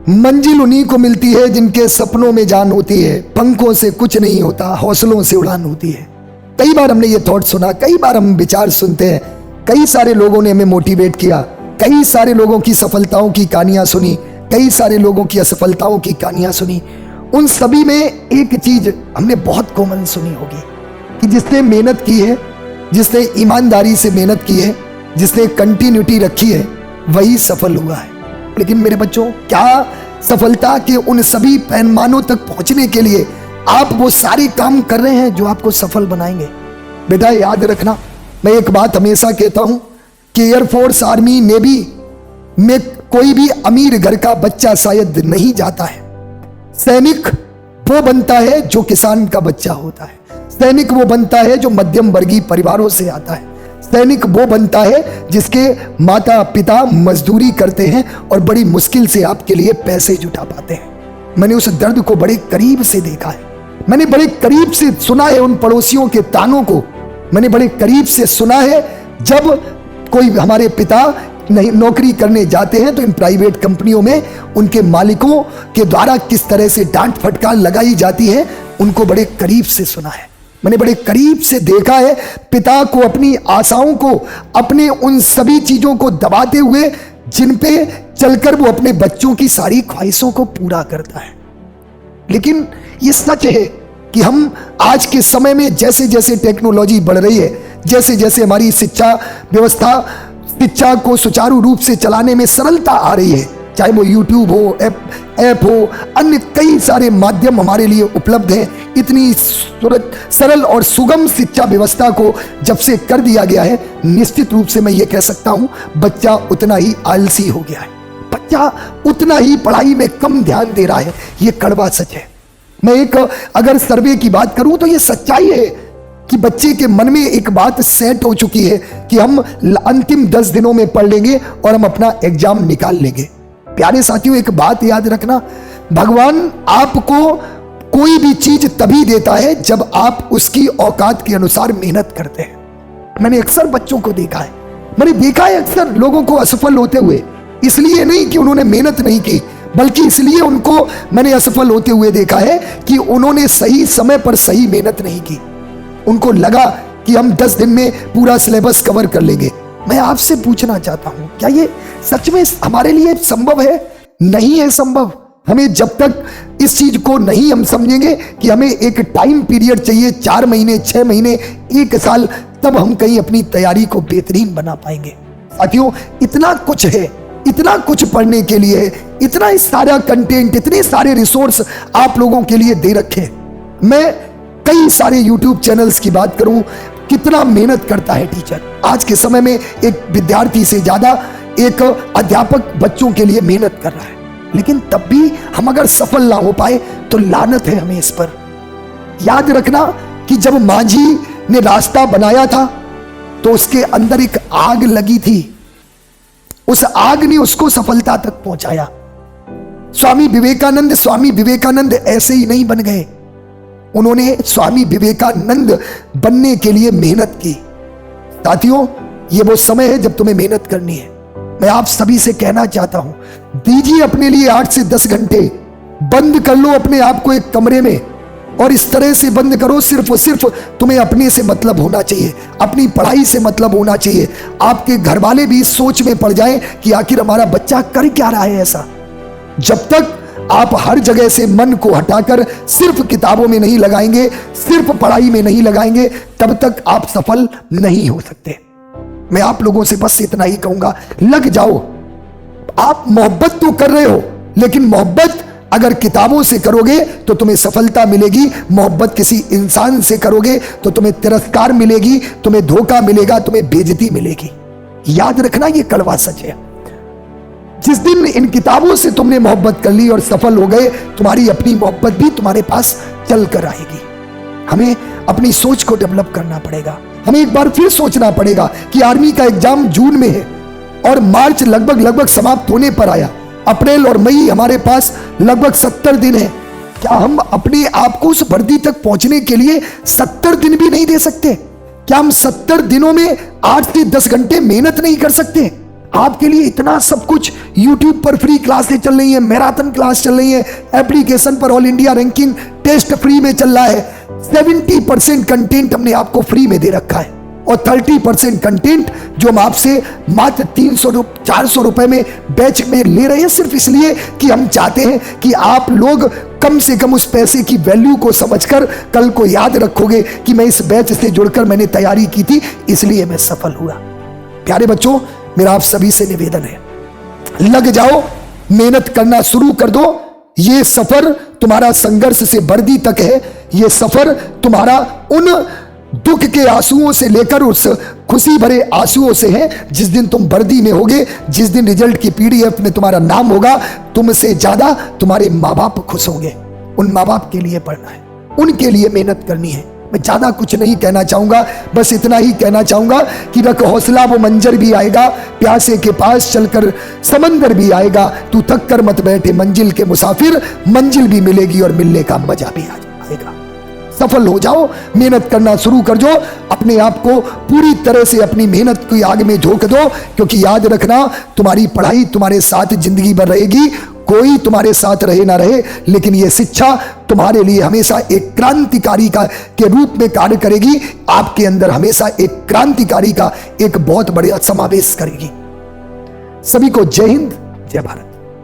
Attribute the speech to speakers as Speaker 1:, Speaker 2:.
Speaker 1: मंजिल उन्हीं को मिलती है जिनके सपनों में जान होती है, पंखों से कुछ नहीं होता, हौसलों से उड़ान होती है। कई बार हमने ये थॉट सुना, कई बार हम विचार सुनते हैं, कई सारे लोगों ने हमें मोटिवेट किया, कई सारे लोगों की सफलताओं की कहानियां सुनी, कई सारे लोगों की असफलताओं की कहानियां सुनी। उन सभी में एक चीज हमने बहुत कॉमन सुनी होगी कि जिसने मेहनत की है, जिसने ईमानदारी से मेहनत की है, जिसने कंटिन्यूटी रखी है, वही सफल हुआ है। लेकिन मेरे बच्चों, क्या सफलता के उन सभी पैमानों तक पहुंचने के लिए आप वो सारे काम कर रहे हैं जो आपको सफल बनाएंगे? बेटा याद रखना, मैं एक बात हमेशा कहता हूं कि एयरफोर्स, आर्मी, नेवी में कोई भी अमीर घर का बच्चा शायद नहीं जाता है। सैनिक वो बनता है जो किसान का बच्चा होता है, सैनिक वो बनता है जो मध्यम वर्गीय परिवारों से आता है, सैनिक वो बनता है जिसके माता पिता मजदूरी करते हैं और बड़ी मुश्किल से आपके लिए पैसे जुटा पाते हैं। मैंने उस दर्द को बड़े करीब से देखा है, मैंने बड़े करीब से सुना है उन पड़ोसियों के तानों को, मैंने बड़े करीब से सुना है जब कोई हमारे पिता नहीं नौकरी करने जाते हैं तो इन प्राइवेट कंपनियों में उनके मालिकों के द्वारा किस तरह से डांट फटकार लगाई जाती है, उनको बड़े करीब से सुना है। मैंने बड़े करीब से देखा है पिता को, अपनी आशाओं को, अपने उन सभी चीजों को दबाते हुए जिन पे चलकर वो अपने बच्चों की सारी ख्वाहिशों को पूरा करता है। लेकिन ये सच है कि हम आज के समय में जैसे जैसे टेक्नोलॉजी बढ़ रही है, जैसे जैसे हमारी शिक्षा व्यवस्था शिक्षा को सुचारू रूप से चलाने में सरलता आ रही है, चाहे वो यूट्यूब हो, ऐप हो, अन्य कई सारे माध्यम हमारे लिए उपलब्ध हैं। इतनी सरल और सुगम शिक्षा व्यवस्था को जब से कर दिया गया है, निश्चित रूप से मैं ये कह सकता हूं बच्चा उतना ही आलसी हो गया है, बच्चा उतना ही पढ़ाई में कम ध्यान दे रहा है। ये कड़वा सच है। मैं एक अगर सर्वे की बात करूं तो ये सच्चाई है कि बच्चे के मन में एक बात सेट हो चुकी है कि हम अंतिम 10 दिनों में पढ़ लेंगे और हम अपना एग्जाम निकाल लेंगे। प्यारे साथियों, एक बात याद रखना, भगवान आपको कोई भी चीज तभी देता है जब आप उसकी औकात के अनुसार मेहनत करते हैं। मैंने अक्सर बच्चों को देखा है, मैंने देखा है अक्सर लोगों को असफल होते हुए, इसलिए नहीं कि उन्होंने मेहनत नहीं की, बल्कि इसलिए उनको मैंने असफल होते हुए देखा है कि उन्होंने सही समय पर सही मेहनत नहीं की। उनको लगा कि हम 10 दिन में पूरा सिलेबस कवर कर लेंगे। मैं आपसे पूछना चाहता हूं, क्या ये सच में हमारे लिए संभव है? नहीं है संभव। हमें जब तक इस चीज को नहीं हम समझेंगे कि हमें एक टाइम पीरियड चाहिए, 4 महीने, 6 महीने, 1 साल, तब हम कहीं अपनी तैयारी को बेहतरीन बना पाएंगे। साथियों, इतना कुछ है, इतना कुछ पढ़ने के लिए है, इतना सारा कंटेंट, इतने सारे रिसोर्स आप लोगों के लिए दे रखे हैं। मैं कई सारे YouTube चैनल्स की बात करूं, कितना मेहनत करता है टीचर। आज के समय में एक विद्यार्थी से ज्यादा एक अध्यापक बच्चों के लिए मेहनत कर रहा है, लेकिन तब भी हम अगर सफल ना हो पाए तो लानत है हमें इस पर। याद रखना कि जब माझी ने रास्ता बनाया था तो उसके अंदर एक आग लगी थी, उस आग ने उसको सफलता तक पहुंचाया। स्वामी विवेकानंद ऐसे ही नहीं बन गए, उन्होंने स्वामी विवेकानंद बनने के लिए मेहनत की। साथियों, ये वो समय है जब तुम्हें मेहनत करनी है। मैं आप सभी से कहना चाहता हूं, दीजिए अपने लिए 8 से 10 घंटे, बंद कर लो अपने आप को एक कमरे में, और इस तरह से बंद करो सिर्फ और सिर्फ तुम्हें अपने से मतलब होना चाहिए, अपनी पढ़ाई से मतलब होना चाहिए। आपके घर वाले भी इस सोच में पड़ जाएं कि आखिर हमारा बच्चा कर क्या रहा है ऐसा। जब तक आप हर जगह से मन को हटाकर सिर्फ किताबों में नहीं लगाएंगे, सिर्फ पढ़ाई में नहीं लगाएंगे, तब तक आप सफल नहीं हो सकते। मैं आप लोगों से बस इतना ही कहूंगा, लग जाओ। आप मोहब्बत तो कर रहे हो, लेकिन मोहब्बत अगर किताबों से करोगे तो तुम्हें सफलता मिलेगी, मोहब्बत किसी इंसान से करोगे तो तुम्हें तिरस्कार मिलेगी, तुम्हें धोखा मिलेगा, तुम्हें बेइज्जती मिलेगी। याद रखना, ये कड़वा सच है। जिस दिन इन किताबों से तुमने मोहब्बत कर ली और सफल हो गए, तुम्हारी अपनी मोहब्बत भी तुम्हारे पास चल कर आएगी। हमें अपनी सोच को डेवलप करना पड़ेगा। हमें एक बार फिर सोचना पड़ेगा कि आर्मी का एग्जाम जून में है और मार्च लगभग समाप्त होने पर आया। अप्रैल और मई हमारे पास लगभग 70 दिन है। क्या हम अपने आप को उस वर्दी तक पहुंचने के लिए 70 दिन भी नहीं दे सकते? क्या हम 70 दिनों में 8 से 10 घंटे मेहनत नहीं कर सकते? आपके लिए इतना सब कुछ YouTube पर फ्री क्लासेस चल रही है, मैराथन क्लास चल रही है, एप्लीकेशन पर all India ranking test free में चल रहा है। 70% कंटेंट हमने आपको फ्री में दे रखा है और 30% कंटेंट जो हम आपसे मात्र 300-400 रुपए में बैच में ले रहे हैं, सिर्फ इसलिए कि हम चाहते हैं कि आप लोग कम से कम उस पैसे की वैल्यू को समझकर कल को याद रखोगे कि मैं इस बैच से जुड़कर मैंने तैयारी की थी, इसलिए मैं सफल हुआ। प्यारे बच्चों, मेरा आप सभी से निवेदन है, लग जाओ, मेहनत करना शुरू कर दो। ये सफर तुम्हारा संघर्ष से वर्दी तक है। ये सफर तुम्हारा उन दुख के आंसुओं से लेकर उस खुशी भरे आंसुओं से है। जिस दिन तुम वर्दी में होगे, जिस दिन रिजल्ट की PDF में तुम्हारा नाम होगा, तुमसे ज्यादा तुम्हारे माँ बाप खुश होंगे। उन माँ बाप के लिए पढ़ना है, उनके लिए मेहनत करनी है। मैं ज्यादा कुछ नहीं कहना चाहूंगा, बस इतना ही कहना चाहूंगा कि रख हौसला, वो मंजर भी आएगा, प्यासे के पास चलकर समंदर भी आएगा। तू थक कर मत बैठे मंजिल के मुसाफिर, मंजिल भी मिलेगी और मिलने का मजा भी आएगा। सफल हो जाओ, मेहनत करना शुरू कर दो, अपने आप को पूरी तरह से अपनी मेहनत की आग में झोंक दो, क्योंकि याद रखना, तुम्हारी पढ़ाई तुम्हारे साथ जिंदगी भर रहेगी। कोई तुम्हारे साथ रहे ना रहे, लेकिन यह शिक्षा तुम्हारे लिए हमेशा एक क्रांतिकारी का के रूप में कार्य करेगी। आपके अंदर हमेशा एक क्रांतिकारी का एक बहुत बड़ा समावेश करेगी। सभी को जय हिंद, जय भारत।